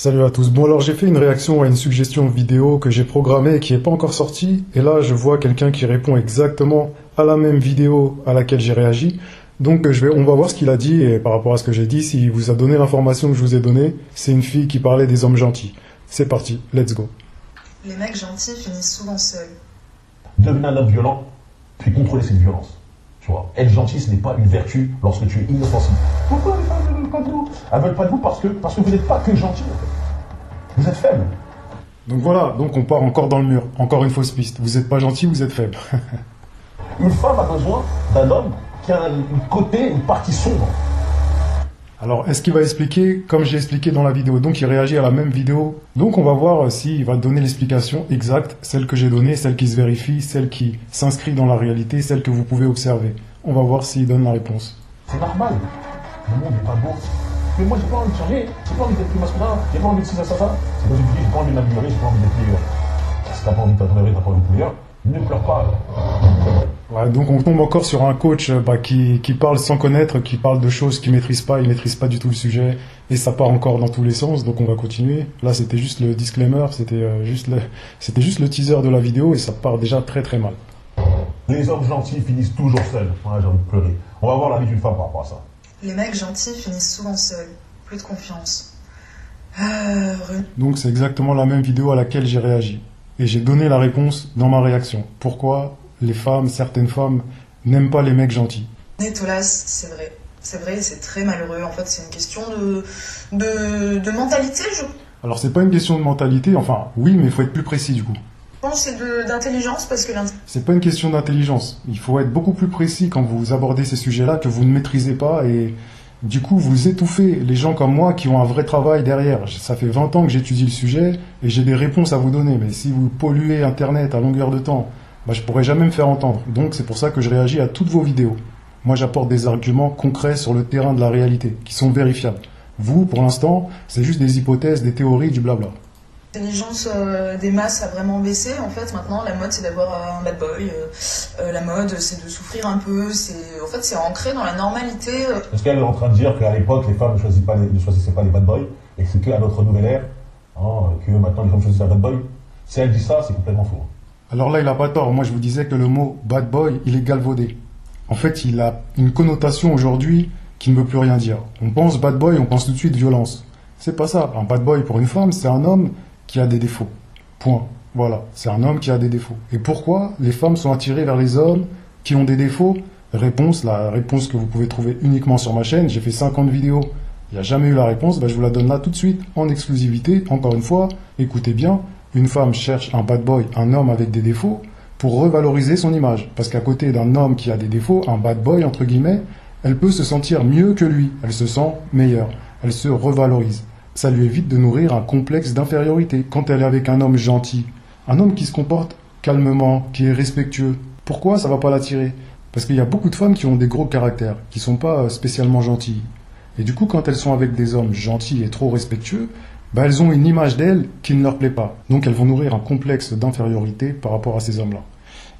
Salut à tous. Bon alors j'ai fait une réaction à une suggestion vidéo que j'ai programmée et qui n'est pas encore sortie. Et là je vois quelqu'un qui répond exactement à la même vidéo à laquelle j'ai réagi. Donc on va voir ce qu'il a dit et par rapport à ce que j'ai dit, s'il vous a donné l'information que je vous ai donnée. C'est une fille qui parlait des hommes gentils. C'est parti, let's go. Les mecs gentils finissent souvent seuls. Devenir un homme violent, puis contrôler cette violence. Tu vois, être gentil, ce n'est pas une vertu lorsque tu es inoffensif. Pourquoi les femmes ne veulent pas de vous? Elles veulent pas de vous parce que vous n'êtes pas que gentil, en fait. Vous êtes faible. Donc voilà, donc on part encore dans le mur. Encore une fausse piste. Vous n'êtes pas gentil, vous êtes faible. Une femme a besoin d'un homme qui a une partie sombre. Alors, est-ce qu'il va expliquer comme j'ai expliqué dans la vidéo? Donc, il réagit à la même vidéo. Donc, on va voir s'il va donner l'explication exacte, celle que j'ai donnée, celle qui se vérifie, celle qui s'inscrit dans la réalité, celle que vous pouvez observer. On va voir s'il donne la réponse. C'est normal. Le monde n'est pas beau. Mais moi, j'ai pas envie de changer. J'ai pas envie d'être plus masculin. J'ai pas envie de ça. C'est pas j'ai pas envie de m'améliorer, j'ai pas envie d'être meilleur. Si t'as pas envie de t'améliorer, t'as pas envie d'être meilleur, ne pleure pas. Ouais, donc on tombe encore sur un coach qui parle sans connaître, qui parle de choses qu'il maîtrise pas, il maîtrise pas du tout le sujet, et ça part encore dans tous les sens, donc on va continuer. Là c'était juste le disclaimer, c'était juste le teaser de la vidéo, et ça part déjà très très mal. Les hommes gentils finissent toujours seuls. Ouais, j'ai envie de pleurer. On va voir la vie d'une femme par rapport à ça. Les mecs gentils finissent souvent seuls. Plus de confiance. Donc c'est exactement la même vidéo à laquelle j'ai réagi. Et j'ai donné la réponse dans ma réaction. Pourquoi certaines femmes, n'aiment pas les mecs gentils? Hélas, c'est vrai. C'est vrai, c'est très malheureux. En fait, c'est une question de mentalité, je Alors c'est pas une question de mentalité, enfin oui, mais il faut être plus précis du coup. pense que c'est d'intelligence parce que C'est pas une question d'intelligence. Il faut être beaucoup plus précis quand vous abordez ces sujets-là que vous ne maîtrisez pas et du coup vous étouffez les gens comme moi qui ont un vrai travail derrière. Ça fait 20 ans que j'étudie le sujet et j'ai des réponses à vous donner. Mais si vous polluez Internet à longueur de temps, je pourrais jamais me faire entendre. Donc c'est pour ça que je réagis à toutes vos vidéos. Moi j'apporte des arguments concrets sur le terrain de la réalité, qui sont vérifiables. Vous, pour l'instant, c'est juste des hypothèses, des théories, du blabla. l'intelligence des masses a vraiment baissé. En fait, maintenant, la mode, c'est d'avoir un bad boy. La mode, c'est de souffrir un peu. En fait, c'est ancré dans la normalité. Est-ce qu'elle est en train de dire qu'à l'époque, les femmes ne choisissaient pas les bad boys et que c'est qu'à notre nouvelle ère, que maintenant les femmes choisissent un bad boy? Si elle dit ça, c'est complètement faux. Alors là, il a pas tort. Moi, je vous disais que le mot bad boy, il est galvaudé. En fait, il a une connotation aujourd'hui qui ne veut plus rien dire. On pense bad boy, on pense tout de suite violence. C'est pas ça. Un bad boy pour une femme, c'est un homme qui a des défauts. Point. Voilà. C'est un homme qui a des défauts. Et pourquoi les femmes sont attirées vers les hommes qui ont des défauts? La réponse que vous pouvez trouver uniquement sur ma chaîne. J'ai fait 50 vidéos. Il n'y a jamais eu la réponse. Je vous la donne là tout de suite, en exclusivité. Encore une fois, écoutez bien. Une femme cherche un bad boy, un homme avec des défauts, pour revaloriser son image. Parce qu'à côté d'un homme qui a des défauts, un bad boy, entre guillemets, elle peut se sentir mieux que lui. Elle se sent meilleure. Elle se revalorise. Ça lui évite de nourrir un complexe d'infériorité. Quand elle est avec un homme gentil, un homme qui se comporte calmement, qui est respectueux, pourquoi ça va pas l'attirer? Parce qu'il y a beaucoup de femmes qui ont des gros caractères, qui sont pas spécialement gentilles. Et du coup, quand elles sont avec des hommes gentils et trop respectueux, elles ont une image d'elles qui ne leur plaît pas. Donc elles vont nourrir un complexe d'infériorité par rapport à ces hommes-là.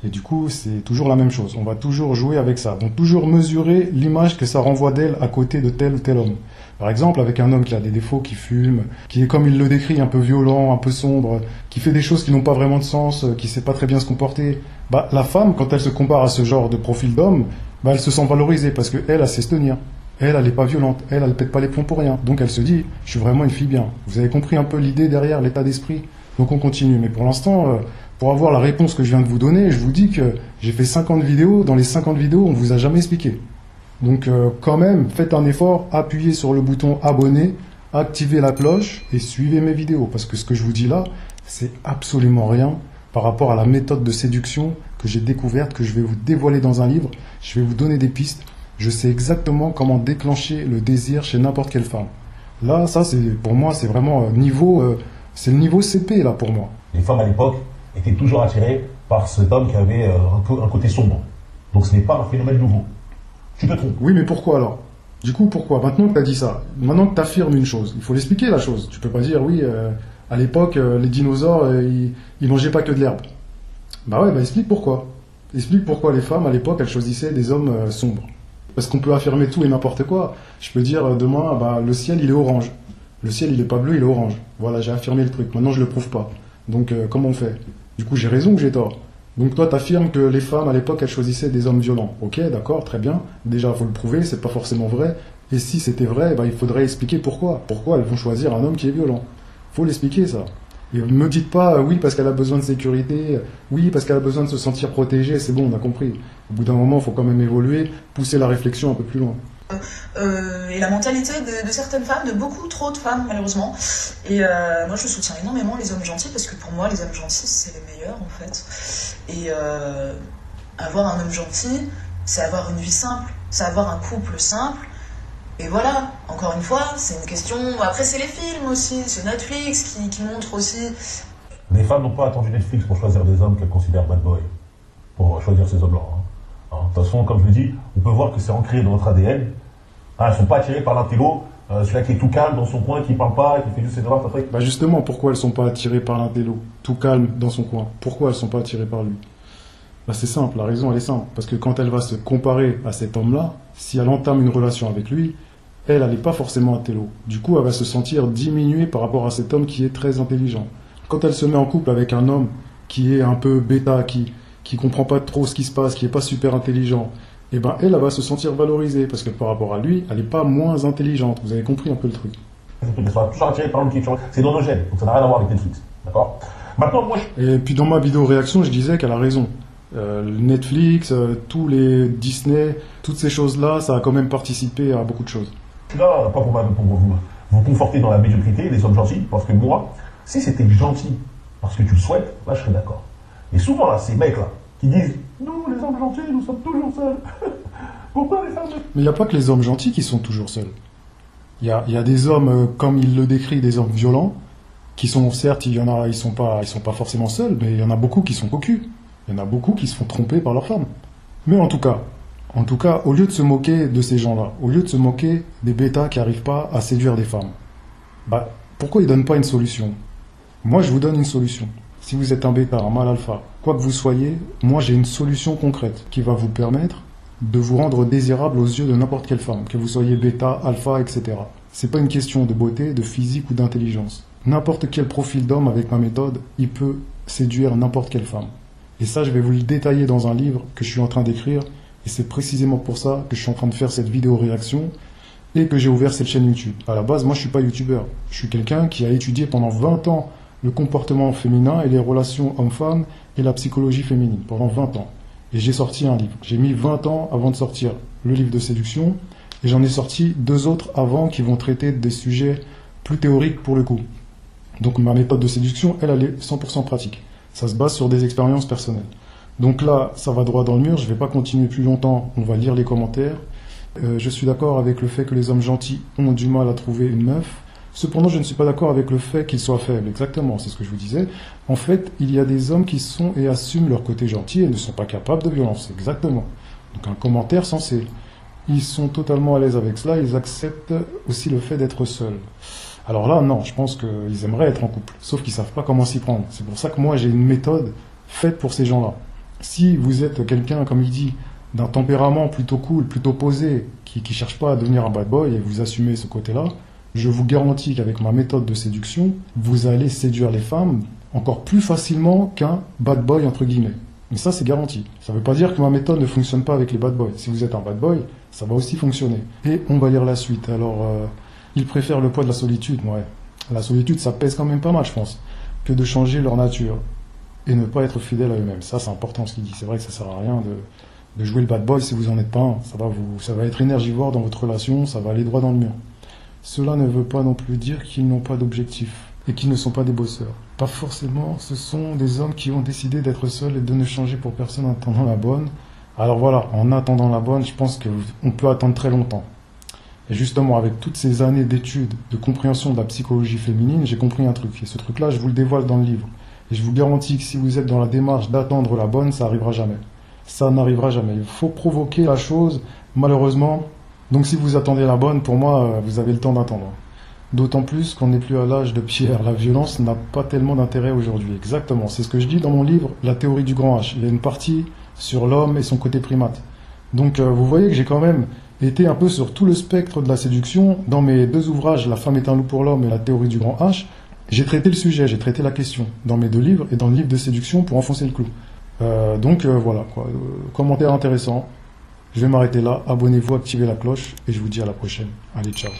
Et du coup, c'est toujours la même chose. On va toujours jouer avec ça. Donc toujours mesurer l'image que ça renvoie d'elle à côté de tel ou tel homme. Par exemple, avec un homme qui a des défauts, qui fume, qui est comme il le décrit, un peu violent, un peu sombre, qui fait des choses qui n'ont pas vraiment de sens, qui sait pas très bien se comporter, la femme, quand elle se compare à ce genre de profil d'homme, elle se sent valorisée parce qu'elle sait se tenir. Elle n'est pas violente. Elle pète pas les plombs pour rien. Donc elle se dit, je suis vraiment une fille bien. Vous avez compris un peu l'idée derrière, l'état d'esprit? Donc on continue. Mais pour l'instant, pour avoir la réponse que je viens de vous donner, je vous dis que j'ai fait 50 vidéos. Dans les 50 vidéos, on ne vous a jamais expliqué. Donc quand même, faites un effort, appuyez sur le bouton abonner, activez la cloche et suivez mes vidéos. Parce que ce que je vous dis là, c'est absolument rien par rapport à la méthode de séduction que j'ai découverte, que je vais vous dévoiler dans un livre. Je vais vous donner des pistes. Je sais exactement comment déclencher le désir chez n'importe quelle femme. Là, ça, pour moi, c'est vraiment c'est le niveau CP, là, pour moi. Les femmes à l'époque étaient toujours attirées par cet homme qui avait un côté sombre. Donc ce n'est pas un phénomène nouveau. Tu te trompes. Oui, mais pourquoi alors? Du coup, pourquoi? Maintenant que tu as dit ça, maintenant que tu affirmes une chose, il faut l'expliquer, la chose. Tu peux pas dire, oui, à l'époque, les dinosaures, ils mangeaient pas que de l'herbe. Explique pourquoi. Explique pourquoi les femmes, à l'époque, elles choisissaient des hommes sombres. Parce qu'on peut affirmer tout et n'importe quoi. Je peux dire demain, le ciel il est orange. Le ciel, il est pas bleu, il est orange. Voilà, j'ai affirmé le truc. Maintenant, je le prouve pas. Donc, comment on fait? Du coup, j'ai raison ou j'ai tort? Donc, toi, t'affirmes que les femmes, à l'époque, elles choisissaient des hommes violents. Ok, d'accord, très bien. Déjà, faut le prouver, c'est pas forcément vrai. Et si c'était vrai, ben, il faudrait expliquer pourquoi. Pourquoi elles vont choisir un homme qui est violent. Faut l'expliquer, ça. Et ne me dites pas, oui, parce qu'elle a besoin de sécurité, oui, parce qu'elle a besoin de se sentir protégée, c'est bon, on a compris. Au bout d'un moment, il faut quand même évoluer, pousser la réflexion un peu plus loin. Et la mentalité de certaines femmes, de beaucoup trop de femmes malheureusement. Et moi je soutiens énormément les hommes gentils parce que pour moi les hommes gentils c'est les meilleurs en fait. Et avoir un homme gentil, c'est avoir une vie simple, c'est avoir un couple simple. Et voilà, encore une fois, c'est une question... Après c'est les films aussi, c'est Netflix qui montre aussi... Les femmes n'ont pas attendu Netflix pour choisir des hommes qu'elles considèrent bad boy, pour choisir ces hommes-là. De toute façon, comme je le dis, on peut voir que c'est ancré dans notre ADN. Elles ne sont pas attirées par l'intello, celui-là qui est tout calme dans son coin, qui ne parle pas, qui fait juste ses devoirs. Bah justement, pourquoi elles ne sont pas attirées par l'intello, tout calme dans son coin? Pourquoi elles ne sont pas attirées par lui? Bah c'est simple, la raison elle est simple. Parce que quand elle va se comparer à cet homme-là, si elle entame une relation avec lui, elle n'est pas forcément intello. Du coup, elle va se sentir diminuée par rapport à cet homme qui est très intelligent. Quand elle se met en couple avec un homme qui est un peu bêta, qui comprend pas trop ce qui se passe, qui est pas super intelligent, et ben elle va se sentir valorisée parce que par rapport à lui, elle n'est pas moins intelligente. Vous avez compris un peu le truc. Toujours attiré par l'homme qui est toujours... C'est dans nos gènes, donc ça n'a rien à voir avec Netflix. D'accord? Maintenant, moi Et puis dans ma vidéo réaction, je disais qu'elle a raison. Netflix, tous les Disney, toutes ces choses-là, ça a quand même participé à beaucoup de choses. Je suis là, pas pour vous conforter dans la médiocrité, les hommes gentils, parce que moi, si c'était gentil parce que tu le souhaites, là je serais d'accord. Et souvent là, ces mecs-là, qui disent « Nous, les hommes gentils, nous sommes toujours seuls. Pourquoi les femmes... » Mais il n'y a pas que les hommes gentils qui sont toujours seuls. Il y a des hommes, comme il le décrit, des hommes violents, qui sont, certes, il y en a, ils sont pas forcément seuls, mais il y en a beaucoup qui sont cocus. Il y en a beaucoup qui se font tromper par leurs femmes. Mais en tout cas, au lieu de se moquer de ces gens-là, au lieu de se moquer des bêtas qui n'arrivent pas à séduire des femmes, bah, pourquoi ils ne donnent pas une solution? Moi, je vous donne une solution. Si vous êtes un bêta, un mâle alpha, quoi que vous soyez, moi j'ai une solution concrète qui va vous permettre de vous rendre désirable aux yeux de n'importe quelle femme, que vous soyez bêta, alpha, etc. C'est pas une question de beauté, de physique ou d'intelligence. N'importe quel profil d'homme avec ma méthode, il peut séduire n'importe quelle femme. Et ça, je vais vous le détailler dans un livre que je suis en train d'écrire, et c'est précisément pour ça que je suis en train de faire cette vidéo réaction et que j'ai ouvert cette chaîne YouTube. À la base, moi je suis pas youtubeur, je suis quelqu'un qui a étudié pendant 20 ans le comportement féminin et les relations hommes-femmes et la psychologie féminine, pendant 20 ans. Et j'ai sorti un livre. J'ai mis 20 ans avant de sortir le livre de séduction, et j'en ai sorti 2 autres avant qui vont traiter des sujets plus théoriques pour le coup. Donc ma méthode de séduction, elle est 100% pratique. Ça se base sur des expériences personnelles. Donc là, ça va droit dans le mur, je ne vais pas continuer plus longtemps, on va lire les commentaires. Je suis d'accord avec le fait que les hommes gentils ont du mal à trouver une meuf. Cependant, je ne suis pas d'accord avec le fait qu'ils soient faibles. Exactement, c'est ce que je vous disais. En fait, il y a des hommes qui sont et assument leur côté gentil et ne sont pas capables de violence. Exactement. Donc un commentaire sensé. Ils sont totalement à l'aise avec cela, ils acceptent aussi le fait d'être seuls. Alors là, non, je pense qu'ils aimeraient être en couple, sauf qu'ils ne savent pas comment s'y prendre. C'est pour ça que moi, j'ai une méthode faite pour ces gens-là. Si vous êtes quelqu'un, comme il dit, d'un tempérament plutôt cool, plutôt posé, qui ne cherche pas à devenir un bad boy et vous assumez ce côté-là, je vous garantis qu'avec ma méthode de séduction, vous allez séduire les femmes encore plus facilement qu'un bad boy, entre guillemets. Mais ça, c'est garanti. Ça ne veut pas dire que ma méthode ne fonctionne pas avec les bad boys. Si vous êtes un bad boy, ça va aussi fonctionner. Et on va lire la suite. Alors, ils préfèrent le poids de la solitude. Ouais. La solitude, ça pèse quand même pas mal, je pense, que de changer leur nature et ne pas être fidèle à eux-mêmes. Ça, c'est important ce qu'il dit. C'est vrai que ça ne sert à rien de jouer le bad boy si vous n'en êtes pas un. Ça va être énergivore dans votre relation, ça va aller droit dans le mur. Cela ne veut pas non plus dire qu'ils n'ont pas d'objectif et qu'ils ne sont pas des bosseurs. Pas forcément, ce sont des hommes qui ont décidé d'être seuls et de ne changer pour personne en attendant la bonne. Alors voilà, en attendant la bonne, je pense qu'on peut attendre très longtemps. Et justement, avec toutes ces années d'études, de compréhension de la psychologie féminine, j'ai compris un truc. Et ce truc-là, je vous le dévoile dans le livre. Et je vous garantis que si vous êtes dans la démarche d'attendre la bonne, ça n'arrivera jamais. Ça n'arrivera jamais. Il faut provoquer la chose, malheureusement. Donc si vous attendez la bonne, pour moi, vous avez le temps d'attendre. D'autant plus qu'on n'est plus à l'âge de pierre. La violence n'a pas tellement d'intérêt aujourd'hui. Exactement. C'est ce que je dis dans mon livre, La théorie du grand H. Il y a une partie sur l'homme et son côté primate. Donc vous voyez que j'ai quand même été un peu sur tout le spectre de la séduction. Dans mes 2 ouvrages, La femme est un loup pour l'homme et La théorie du grand H, j'ai traité le sujet, j'ai traité la question dans mes 2 livres et dans le livre de séduction pour enfoncer le clou. Donc voilà, quoi. Commentaire intéressant. Je vais m'arrêter là. Abonnez-vous, activez la cloche et je vous dis à la prochaine. Allez, ciao.